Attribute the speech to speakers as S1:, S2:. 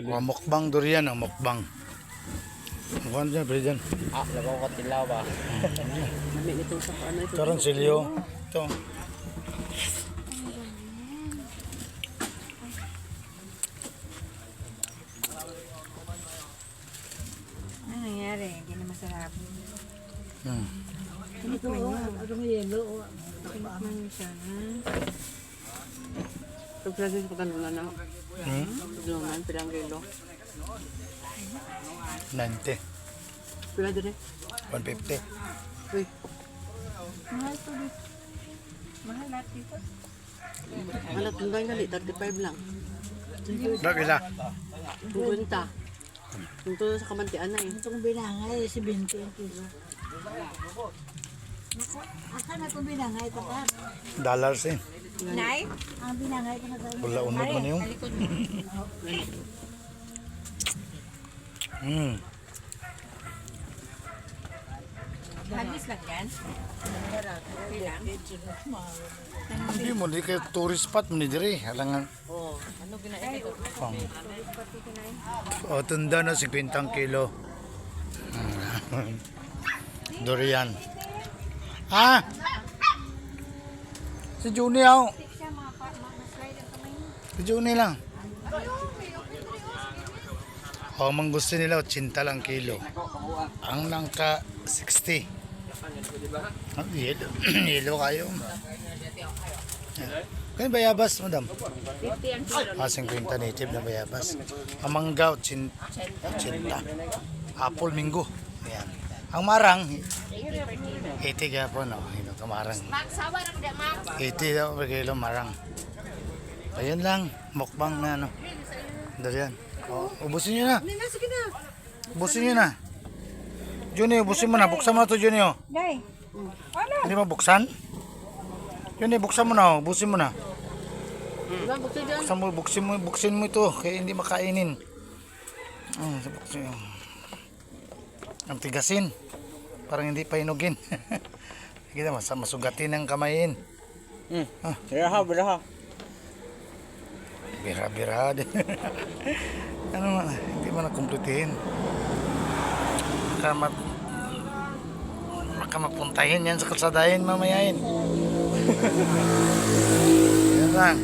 S1: Mukbang durian, mukbang. Mukhang dyan, pwede dyan.
S2: Lagaw ko tilaw ba?
S1: Karon silyo. Ito.
S3: Ano nangyari? Hindi na masarap.
S4: Ito, ano mo yelo?
S3: Tikman mo siya, ha?
S4: Pagplasin ko kanuna na. Tulungan, pilang kilo.
S1: 90.
S4: Pila din eh.
S1: 150.
S4: Uy,
S3: Mahal to dito. Mahal lahat dito.
S4: alat tundang gali, 35 lang.
S1: Bakila.
S4: 50. Ito sa kamantian na eh.
S5: Itong binangay, si 20 ang kilo. Naku, aka na itong binangay, tapat.
S1: Dollars eh.
S3: Nay?
S5: Ang binangay ko na tayo.
S1: Wala unod mo niyo.
S3: Habis lang yan? Okay lang?
S1: Hindi mo, di kayo tourist spot mo ni dire. Halangan.
S4: Oo. Ano ginain ito?
S1: Pang. O, tunda na 50 kilo. Durian. Ha? Si Juni ako. Si Juni lang. O, mang gusto nila 80 lang kilo. Ang nangka 60. Ah, yelo kayo. Kaya bayabas, madam?
S3: 50 ang kilo.
S1: 50 native na bayabas. Ang mangga, 80. Apple, minggo. Ayan. Ang marang, 80 kaya po, no? Ito, kamarang.
S3: Max, sawa na kaya, Max.
S1: 80 daw per kilo marang. Ayun lang, mukbang na ano. Dalian. Oh, ubusin nyo na.
S3: Sige na.
S1: Ubusin nyo na. Juni, ubusin mo na. Buksan mo na ito, Juni. Oh.
S3: Nay.
S1: Hindi mo buksan? Juni, buksan mo na. Oh. Ubusin mo na.
S4: Diba, bukti dyan?
S1: Buksin mo ito. Kaya hindi makainin. Buksin mo. Ang tigasin. Parang hindi pa hinugin. Kita masugatin ang kamayin.
S2: Biraha, biraha.
S1: Bira-bira din. Ano man, hindi mo na kumplitihin. Baka mapuntahin yan sa kalsadahin mamayain. Yan lang.